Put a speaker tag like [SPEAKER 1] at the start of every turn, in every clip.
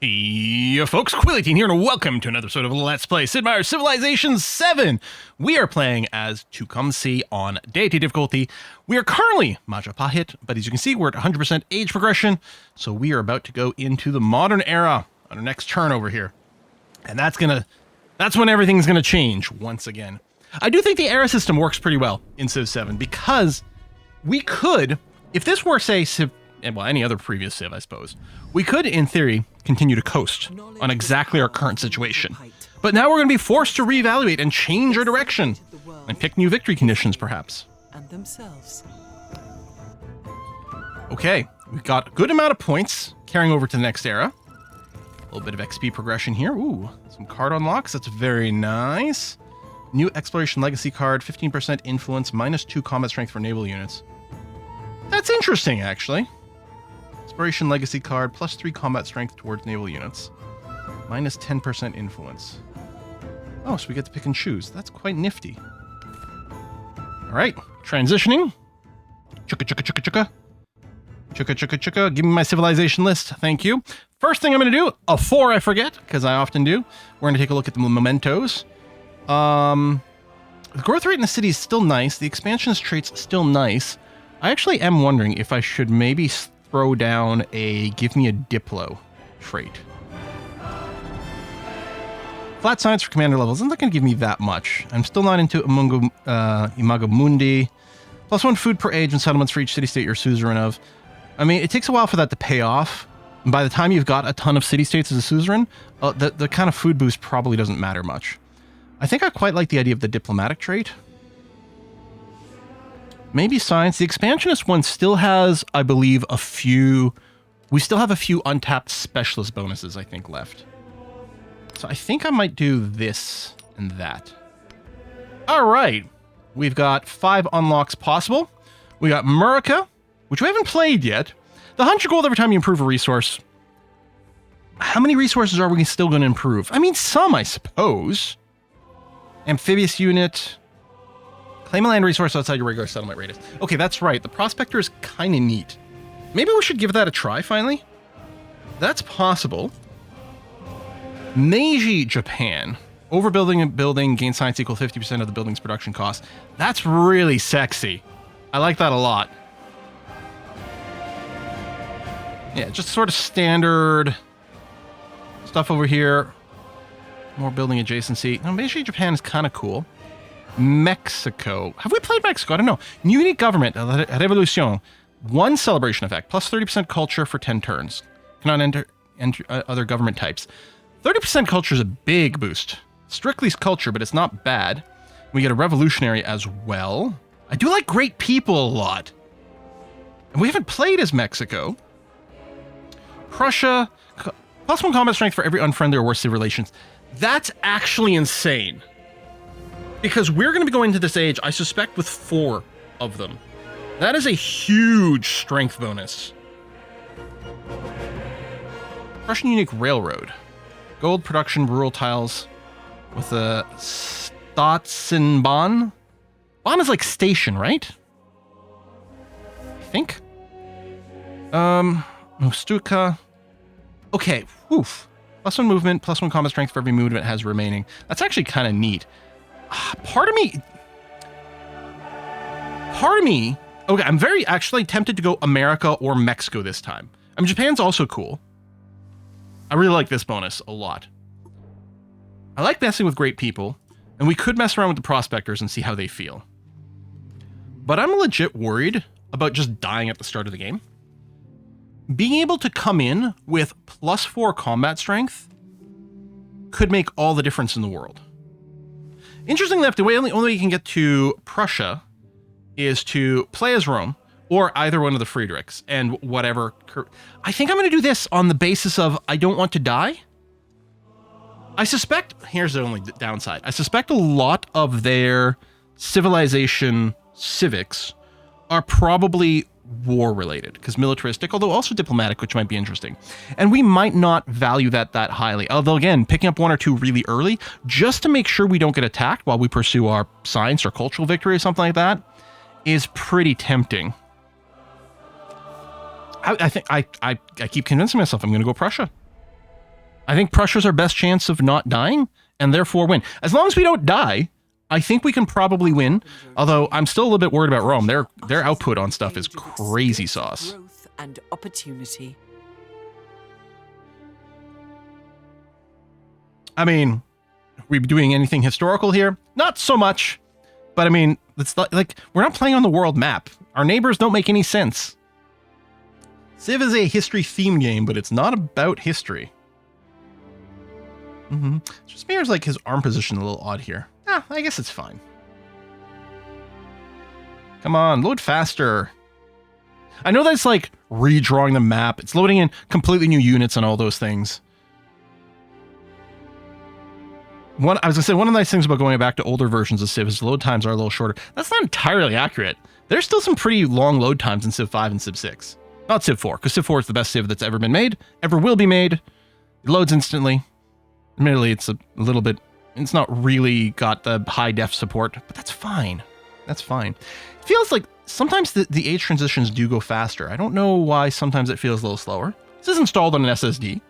[SPEAKER 1] Hey folks, Quill18 here, and welcome to another episode of Let's Play Sid Meier's Civilization 7. We are playing as Tecumseh on Deity-difficulty. We are currently Majapahit, but as you can see, we're at 100% age progression, so we are about to go into the modern era on our next turn over here. And that's when everything's gonna change once again. I do think the era system works pretty well in Civ 7, because we could, if this were, say, Civ, well, any other previous Civ, I suppose, we could, in theory, continue to coast on exactly our current situation. But now we're going to be forced to reevaluate and change our direction and pick new victory conditions, perhaps.
[SPEAKER 2] And themselves.
[SPEAKER 1] Okay, we've got a good amount of points carrying over to the next era. A little bit of XP progression here. Ooh, some card unlocks. That's very nice. New Exploration Legacy card, 15% influence, -2 combat strength for naval units. That's interesting, actually. Exploration Legacy card, +3 combat strength towards naval units. -10% influence. Oh, so we get to pick and choose. That's quite nifty. Alright, transitioning. Chukka, chukka, chukka, chukka. Chukka, chukka, chukka. Give me my civilization list. Thank you. First thing I'm going to do, before I forget, because I often do, we're going to take a look at the mementos. The growth rate in the city is still nice. The expansionist trait's still nice. I actually am wondering if I should maybe throw down a give me a Diplo trait. Flat science for commander levels isn't going to give me that much. I'm still not into Imago Mundi. +1 food per age and settlements for each city-state you're suzerain of. I mean, it takes a while for that to pay off. And by the time you've got a ton of city-states as a suzerain, the kind of food boost probably doesn't matter much. I think I quite like the idea of the diplomatic trait. Maybe science. The expansionist one still has, I believe, we still have a few untapped specialist bonuses, I think, left. So I think I might do this and that. All right. We've got 5 unlocks possible. We got Murica, which we haven't played yet. The 100 gold every time you improve a resource. How many resources are we still going to improve? I mean, some, I suppose. Amphibious unit. Claim a land resource outside your regular settlement radius. Okay, that's right. The prospector is kind of neat. Maybe we should give that a try, finally. That's possible. Meiji, Japan. Overbuilding and building, gain science equal 50% of the building's production cost. That's really sexy. I like that a lot. Yeah, just sort of standard stuff over here. More building adjacency. Now, Meiji, Japan is kind of cool. Mexico. Have we played Mexico? I don't know. Unique government. Revolution. 1 celebration effect. +30% culture for 10 turns. Cannot enter other government types. 30% culture is a big boost. Strictly culture, but it's not bad. We get a revolutionary as well. I do like great people a lot. And we haven't played as Mexico. Prussia. +1 combat strength for every unfriendly or worse civil relations. That's actually insane. Because we're going to be going into this age, I suspect, with 4 of them. That is a huge strength bonus. Russian Unique Railroad. Gold production rural tiles with a Statsenbahn. Bahn is like station, right? I think. Nostuka. Okay, oof. +1 movement, +1 combat strength for every movement it has remaining. That's actually kind of neat. Part of me, okay, I'm very actually tempted to go America or Mexico this time. I mean, Japan's also cool. I really like this bonus a lot. I like messing with great people, and we could mess around with the prospectors and see how they feel. But I'm legit worried about just dying at the start of the game. Being able to come in with +4 combat strength could make all the difference in the world. Interestingly enough, the only way you can get to Prussia is to play as Rome or either one of the Friedrichs and whatever. I think I'm going to do this on the basis of I don't want to die. I suspect, here's the only downside. I suspect a lot of their civilization civics are probably war related because militaristic, although also diplomatic, which might be interesting. And we might not value that highly. Although again, picking up 1 or 2 really early just to make sure we don't get attacked while we pursue our science or cultural victory or something like that is pretty tempting. I think I keep convincing myself I'm going to go Prussia. I think Prussia's our best chance of not dying, and therefore win. As long as we don't die, I think we can probably win. Although I'm still a little bit worried about Rome. Their output on stuff is crazy sauce.
[SPEAKER 2] Growth and opportunity.
[SPEAKER 1] I mean, are we doing anything historical here? Not so much. But I mean, it's like we're not playing on the world map. Our neighbors don't make any sense. Civ is a history-themed game, but it's not about history. Just mirrors like his arm position a little odd here. Ah, I guess it's fine. Come on, load faster. I know that's like redrawing the map. It's loading in completely new units and all those things. I was gonna say, one of the nice things about going back to older versions of Civ is the load times are a little shorter. That's not entirely accurate. There's still some pretty long load times in Civ 5 and Civ 6. Not Civ 4, because Civ 4 is the best Civ that's ever been made, ever will be made. It loads instantly. Admittedly, it's a little bit, it's not really got the high def support, but that's fine. That's fine. It feels like sometimes the age transitions do go faster. I don't know why sometimes it feels a little slower. This is installed on an SSD.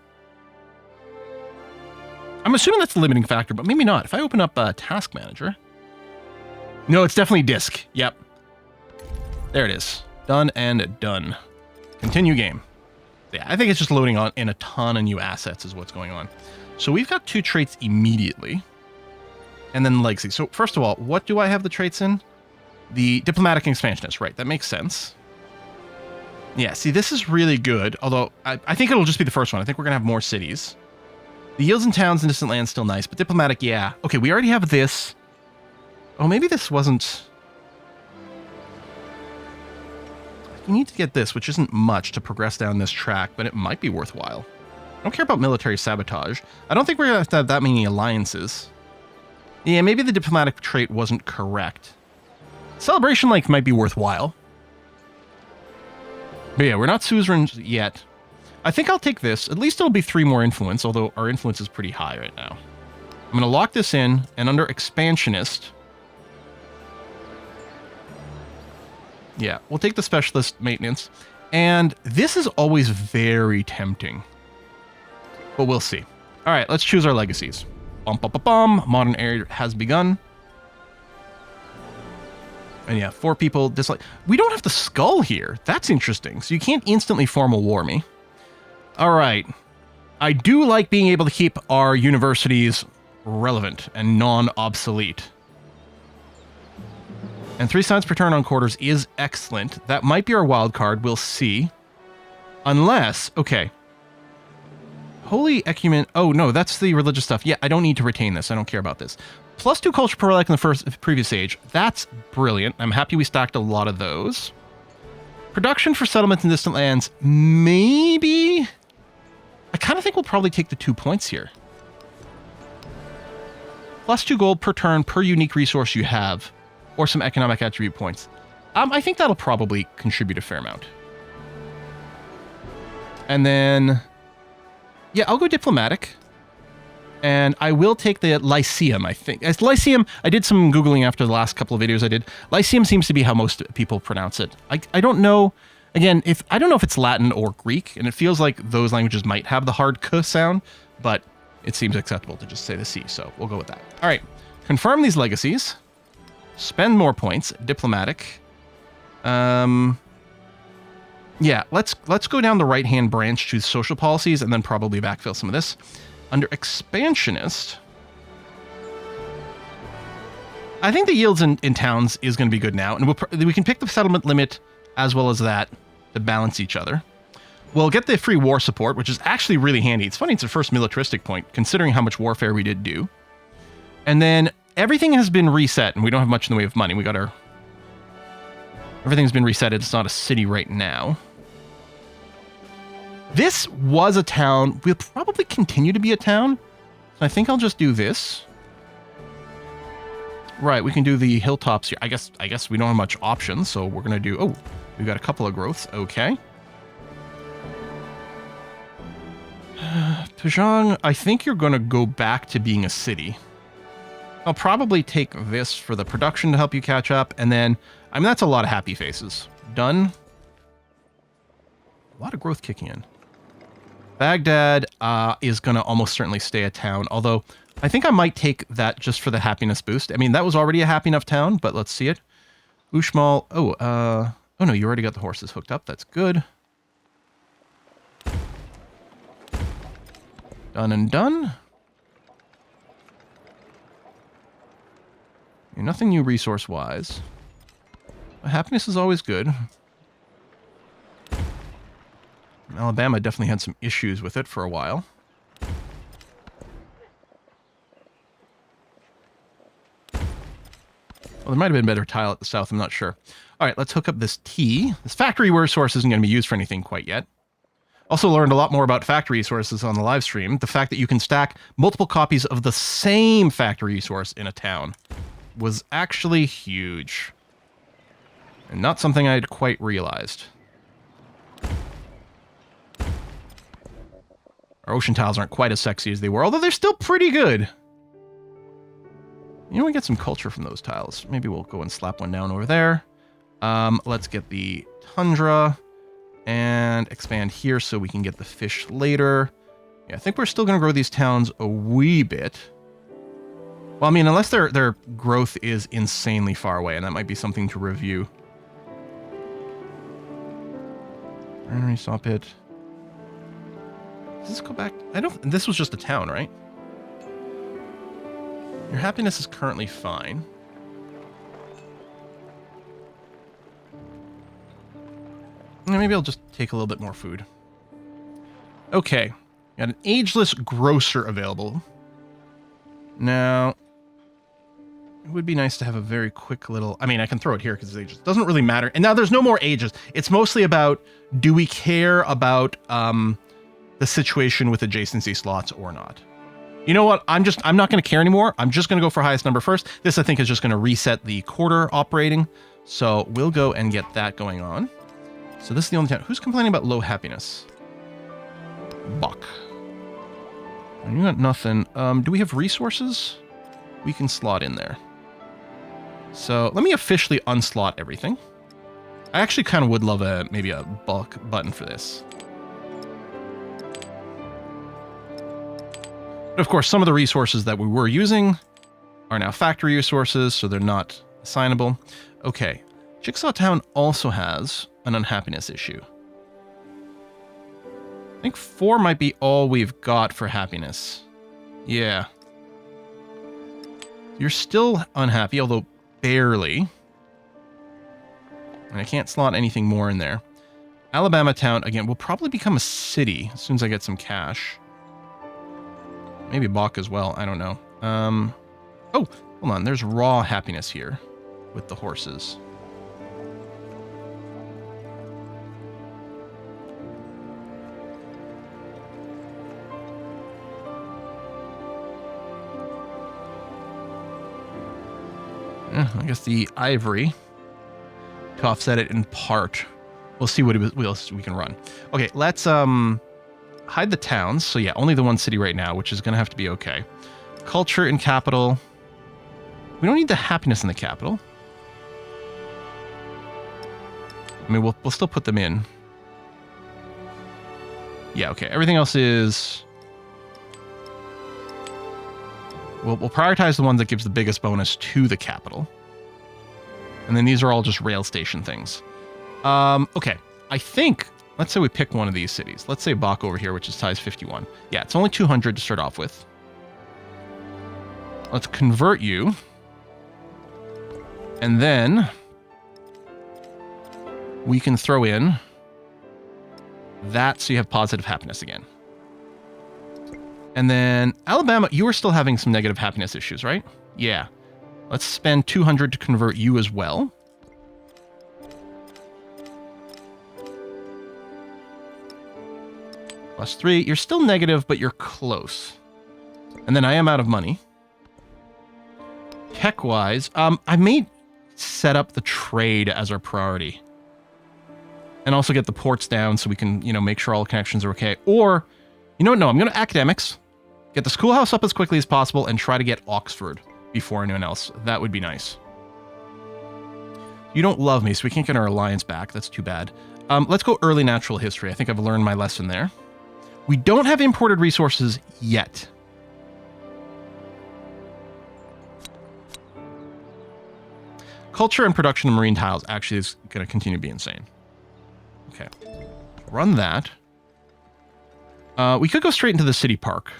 [SPEAKER 1] I'm assuming that's the limiting factor, but maybe not. If I open up a task manager. No, it's definitely disk. Yep. There it is. Done and done. Continue game. Yeah, I think it's just loading on in a ton of new assets is what's going on. So we've got 2 traits immediately. And then legacy. So first of all, what do I have the traits in? The diplomatic expansionist, right? That makes sense. Yeah, see, this is really good. Although, I think it'll just be the first one. I think we're going to have more cities. The yields in towns and distant lands still nice, but diplomatic, yeah. Okay, we already have this. Oh, maybe this wasn't... You need to get this, which isn't much to progress down this track, but it might be worthwhile. I don't care about military sabotage. I don't think we're going to have that many alliances. Yeah, maybe the diplomatic trait wasn't correct. Celebration length might be worthwhile. But yeah, we're not suzerains yet. I think I'll take this. At least it'll be 3 more influence, although our influence is pretty high right now. I'm going to lock this in, and under expansionist... Yeah, we'll take the specialist maintenance. And this is always very tempting. But we'll see. All right, let's choose our legacies. Bum, bum, bum, bum. Modern era has begun. And yeah, 4 people dislike. We don't have the skull here. That's interesting. So you can't instantly formal war me. All right. I do like being able to keep our universities relevant and non-obsolete. And 3 cents per turn on quarters is excellent. That might be our wild card. We'll see. Unless, okay. Holy Ecumen. Oh, no, that's the religious stuff. Yeah, I don't need to retain this. I don't care about this. +2 culture per relic in the previous age. That's brilliant. I'm happy we stacked a lot of those. Production for settlements in distant lands. Maybe. I kind of think we'll probably take the 2 points here. +2 gold per turn per unique resource you have. Or some economic attribute points. I think that'll probably contribute a fair amount. And then... Yeah, I'll go diplomatic. And I will take the Lyceum, I think. As Lyceum, I did some Googling after the last couple of videos I did. Lyceum seems to be how most people pronounce it. I don't know... Again, I don't know if it's Latin or Greek, and it feels like those languages might have the hard K sound, but it seems acceptable to just say the C, so we'll go with that. All right, confirm these legacies. Spend more points. Diplomatic. Yeah, let's go down the right-hand branch, choose social policies, and then probably backfill some of this. Under expansionist, I think the yields in towns is going to be good now, and we can pick the settlement limit as well as that to balance each other. We'll get the free war support, which is actually really handy. It's funny it's the first militaristic point, considering how much warfare we did do. And then everything has been reset, and we don't have much in the way of money. We got our... Everything's been reset. It's not a city right now. This was a town. We'll probably continue to be a town. So I think I'll just do this. Right, we can do the hilltops here. I guess we don't have much options, so we're going to do... Oh, we've got a couple of growths. Okay. Pajang, I think you're going to go back to being a city. I'll probably take this for the production to help you catch up, and then... I mean, that's a lot of happy faces. Done. A lot of growth kicking in. Baghdad is going to almost certainly stay a town, although I think I might take that just for the happiness boost. I mean, that was already a happy enough town, but let's see it. Ushmal. Oh no, you already got the horses hooked up. That's good. Done and done. Nothing new resource-wise. Happiness is always good. Alabama definitely had some issues with it for a while. Well, there might have been a better tile at the south, I'm not sure. All right, let's hook up this T. This factory resource isn't going to be used for anything quite yet. Also learned a lot more about factory resources on the live stream. The fact that you can stack multiple copies of the same factory resource in a town was actually huge. And not something I'd quite realized. Our ocean tiles aren't quite as sexy as they were, although they're still pretty good. You know, we get some culture from those tiles. Maybe we'll go and slap one down over there. Let's get the tundra and expand here so we can get the fish later. Yeah, I think we're still going to grow these towns a wee bit. Well, I mean, unless their growth is insanely far away, and that might be something to review. Granary saw pit. Does this go back? I don't. This was just a town, right? Your happiness is currently fine. Maybe I'll just take a little bit more food. Okay. Got an ageless grocer available. Now, it would be nice to have a very quick little... I mean, I can throw it here because it's ageless. Doesn't really matter. And now there's no more ages. It's mostly about, do we care about the situation with adjacency slots or not? You know what? I'm not going to care anymore. I'm just going to go for highest number first. This, I think, is just going to reset the quarter operating. So we'll go and get that going on. So this is the only town. Who's complaining about low happiness? Buck. You got nothing. Do we have resources? We can slot in there. So let me officially unslot everything. I actually kind of would love maybe a bulk button for this. But of course, some of the resources that we were using are now factory resources, so they're not assignable. Okay. Jigsaw Town also has an unhappiness issue. I think 4 might be all we've got for happiness. Yeah. You're still unhappy, although barely. And I can't slot anything more in there. Alabama Town, again, will probably become a city as soon as I get some cash. Maybe Bach as well, I don't know. Oh, hold on, there's raw happiness here with the horses. I guess the ivory to offset it in part. We'll see what else we can run. Okay, let's hide the towns. So yeah, only the one city right now, which is going to have to be okay. Culture in capital. We don't need the happiness in the capital. I mean, we'll still put them in. Yeah, okay. Everything else is... We'll prioritize the one that gives the biggest bonus to the capital. And then these are all just rail station things. Okay, I think, let's say we pick one of these cities. Let's say Bach over here, which is size 51. Yeah, it's only 200 to start off with. Let's convert you. And then we can throw in that so you have positive happiness again. And then Alabama, you are still having some negative happiness issues, right? Yeah. Let's spend 200 to convert you as well. +3. You're still negative, but you're close. And then I am out of money. Tech-wise, I may set up the trade as our priority. And also get the ports down so we can, you know, make sure all connections are okay. Or, you know what? No, I'm going to academics. Get the schoolhouse up as quickly as possible and try to get Oxford before anyone else. That would be nice. You don't love me, so we can't get our alliance back. That's too bad. Let's go early natural history. I think I've learned my lesson there. We don't have imported resources yet. Culture and production of marine tiles actually is going to continue to be insane. Okay. Run that. We could go straight into the city park.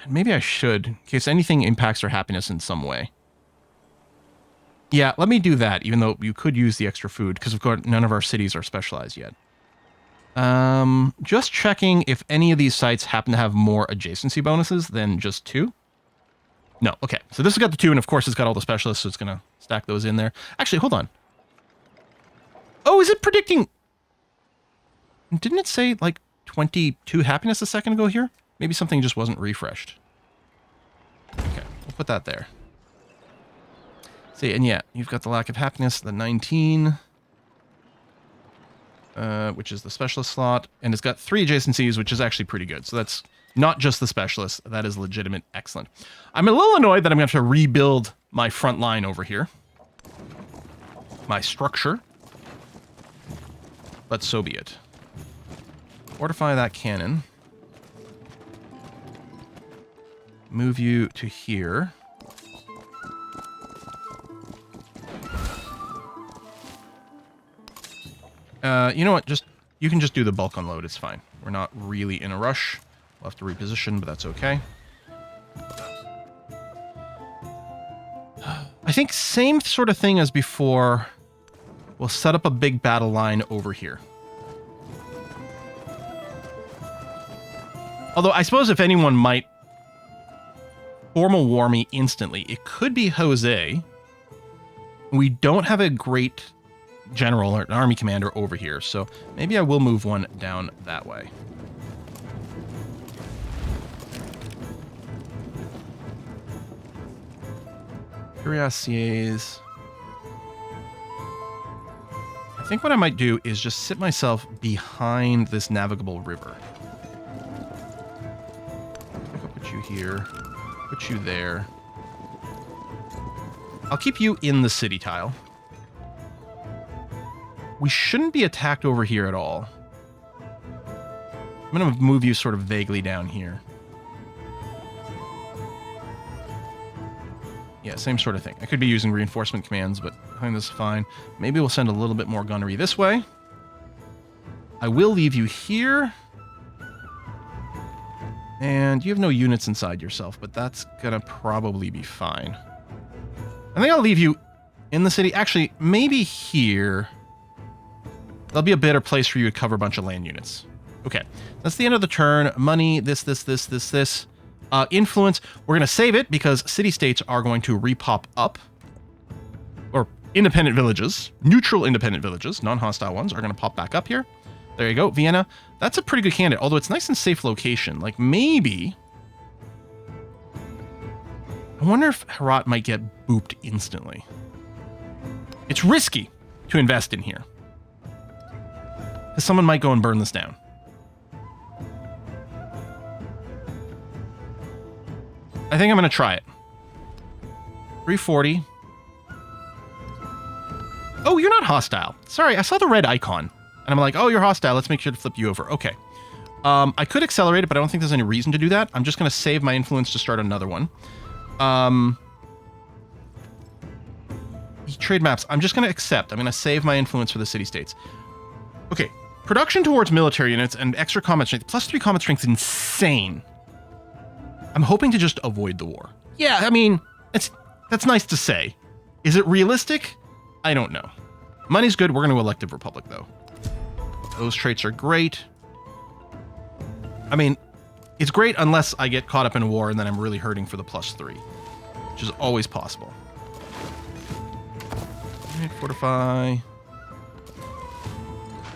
[SPEAKER 1] Maybe I should, in case anything impacts our happiness in some way. Yeah, let me do that, even though you could use the extra food, because none of our cities are specialized yet. Just checking if any of these sites happen to have more adjacency bonuses than just 2. No, okay. So this has got the 2, and of course it's got all the specialists, so it's going to stack those in there. Actually, hold on. Oh, is it predicting... Didn't it say, like, 22 happiness a second ago here? Maybe something just wasn't refreshed. Okay, we'll put that there. See, and yeah, you've got the lack of happiness, the 19, which is the specialist slot, and it's got 3 adjacencies, which is actually pretty good. So that's not just the specialist. That is legitimate. Excellent. I'm a little annoyed that I'm going to have to rebuild my front line over here. My structure. But so be it. Fortify that cannon. Move you to here. You know what? You can just do the bulk unload. It's fine. We're not really in a rush. We'll have to reposition, but that's okay. I think same sort of thing as before. We'll set up a big battle line over here. Although I suppose if anyone might formal war me instantly, it could be Jose. We don't have a great general or an army commander over here, so maybe I will move one down that way. Cuirassiers. I think what I might do is just sit myself behind this navigable river. I'll put you here, put you there. I'll keep you in the city tile. We shouldn't be attacked over here at all. I'm going to move you sort of vaguely down here. Yeah, same sort of thing. I could be using reinforcement commands, but I think this is fine. Maybe we'll send a little bit more gunnery this way. I will leave you here. And you have no units inside yourself, but that's going to probably be fine. I think I'll leave you in the city. Actually, maybe here. There'll be a better place for you to cover a bunch of land units. Okay, that's the end of the turn. Money, this. Influence, we're going to save it because city-states are going to repop up. Or independent villages, neutral independent villages, non-hostile ones, are going to pop back up here. There you go, Vienna. That's a pretty good candidate, although it's nice and safe location. Like, maybe... I wonder if Herat might get booped instantly. It's risky to invest in here. Because someone might go and burn this down. I think I'm going to try it. 340. Oh, you're not hostile. Sorry, I saw the red icon. And I'm like, oh, you're hostile. Let's make sure to flip you over. Okay. I could accelerate it, but I don't think there's any reason to do that. I'm just going to save my influence to start another one. Trade maps. I'm just going to accept. I'm going to save my influence for the city-states. Okay. Production towards military units and extra combat strength. +3 combat strength is insane. I'm hoping to just avoid the war. Yeah, I mean, that's nice to say. Is it realistic? I don't know. Money's good. We're going to elective republic, though. Those traits are great. I mean, it's great unless I get caught up in a war and then I'm really hurting for the +3, which is always possible. Fortify.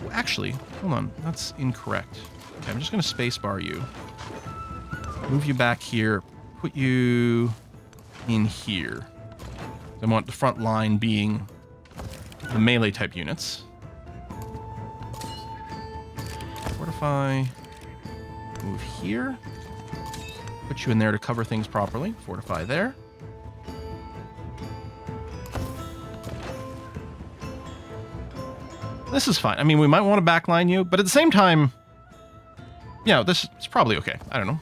[SPEAKER 1] Well, actually, hold on. That's incorrect. Okay, I'm just going to spacebar you. Move you back here. Put you in here. I want the front line being the melee type units. Fortify. Move here. Put you in there to cover things properly. Fortify there. This is fine. I mean, we might want to backline you, but at the same time, Yeah, this is probably okay. I don't know.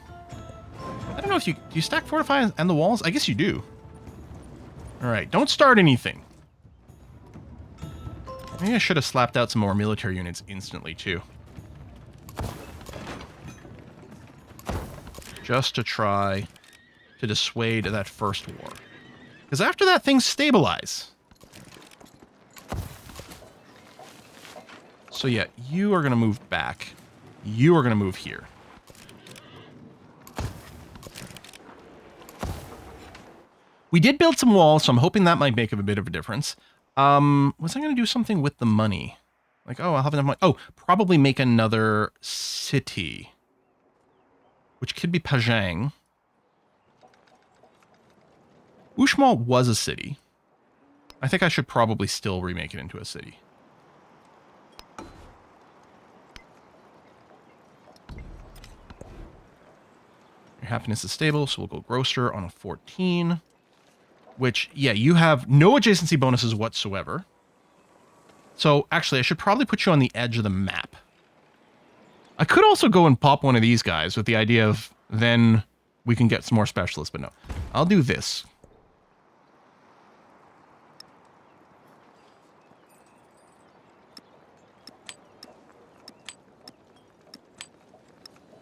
[SPEAKER 1] I don't know if do you stack fortify and the walls? I guess you do. All right, don't start anything. Maybe I should have slapped out some more military units instantly, too. Just to try to dissuade that first war. Because after that, things stabilize. So yeah, you are going to move back. You are going to move here. We did build some walls, so I'm hoping that might make a bit of a difference. Was I going to do something with the money? Like, oh, I'll have enough money. Oh, probably make another city. Which could be Pajang. Uxmal was a city. I think I should probably still remake it into a city. Your happiness is stable, so we'll go grocer on a 14. Which, yeah, you have no adjacency bonuses whatsoever. So, actually, I should probably put you on the edge of the map. I could also go and pop one of these guys with the idea of then we can get some more specialists, but no. I'll do this.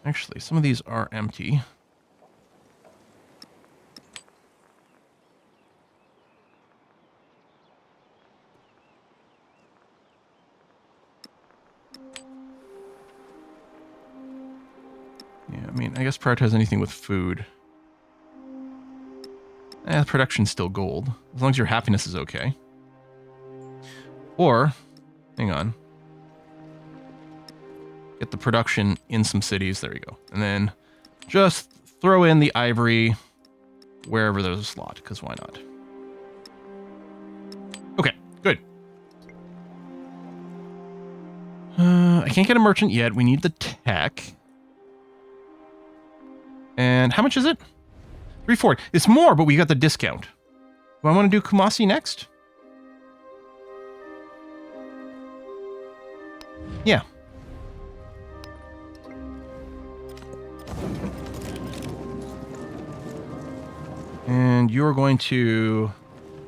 [SPEAKER 1] Actually, some of these are empty. Yeah, I mean, I guess prioritize anything with food. Production's still gold, as long as your happiness is okay. Or, hang on. Get the production in some cities, there you go. And then just throw in the ivory wherever there's a slot, because why not? Okay, good. I can't get a merchant yet, we need the tech. And how much is it? 340. It's more, but we got the discount. Do I want to do Kumasi next? Yeah. And you're going to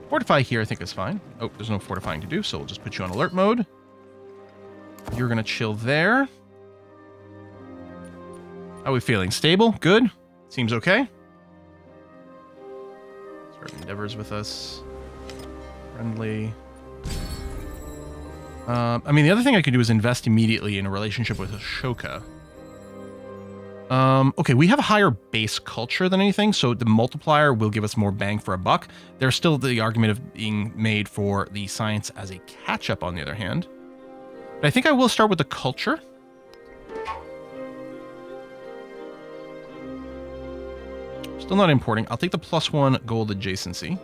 [SPEAKER 1] fortify here, I think is fine. Oh, there's no fortifying to do, so we'll just put you on alert mode. You're going to chill there. How are we feeling? Stable? Good? Seems okay. Start endeavors with us. Friendly. I mean, the other thing I could do is invest immediately in a relationship with Ashoka. Okay, we have a higher base culture than anything, so the multiplier will give us more bang for a buck. There's still the argument of being made for the science as a catch-up, on the other hand. But I think I will start with the culture. Still not importing. I'll take the +1 gold adjacency.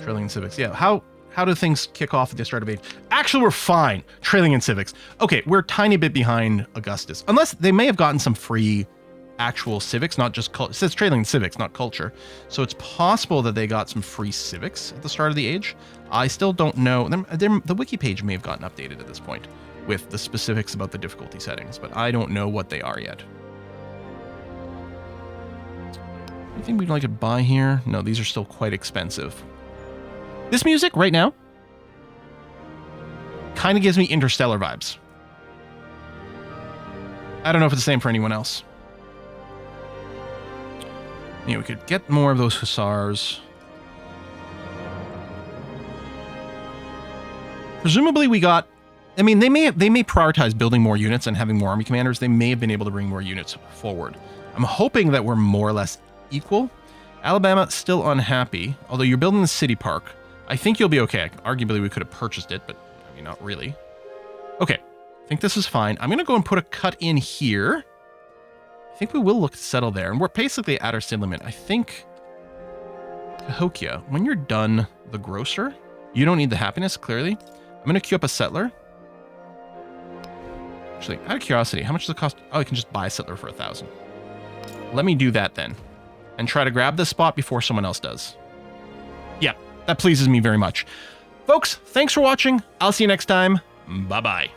[SPEAKER 1] Trailing in civics. Yeah, how do things kick off at the start of age? Actually, we're fine. Trailing in civics. Okay, we're a tiny bit behind Augustus. Unless they may have gotten some free actual civics, not just culture. It says trailing in civics, not culture. So it's possible that they got some free civics at the start of the age. I still don't know. The wiki page may have gotten updated at this point with the specifics about the difficulty settings, but I don't know what they are yet. Anything we'd like to buy here? No, these are still quite expensive. This music right now kind of gives me Interstellar vibes. I don't know if it's the same for anyone else. Yeah, we could get more of those hussars. Presumably we got... I mean, they may prioritize building more units and having more army commanders. They may have been able to bring more units forward. I'm hoping that we're more or less equal. Alabama, still unhappy. Although you're building the city park. I think you'll be okay. Arguably, we could have purchased it, but I mean, not really. Okay, I think this is fine. I'm going to go and put a cut in here. I think we will look to settle there. And we're basically at our city limit. I think... Cahokia, when you're done the grocer, you don't need the happiness, clearly. I'm going to queue up a settler. Actually, out of curiosity, how much does it cost? Oh, I can just buy a settler for 1,000. Let me do that then. And try to grab this spot before someone else does. Yeah, that pleases me very much. Folks, thanks for watching. I'll see you next time. Bye-bye.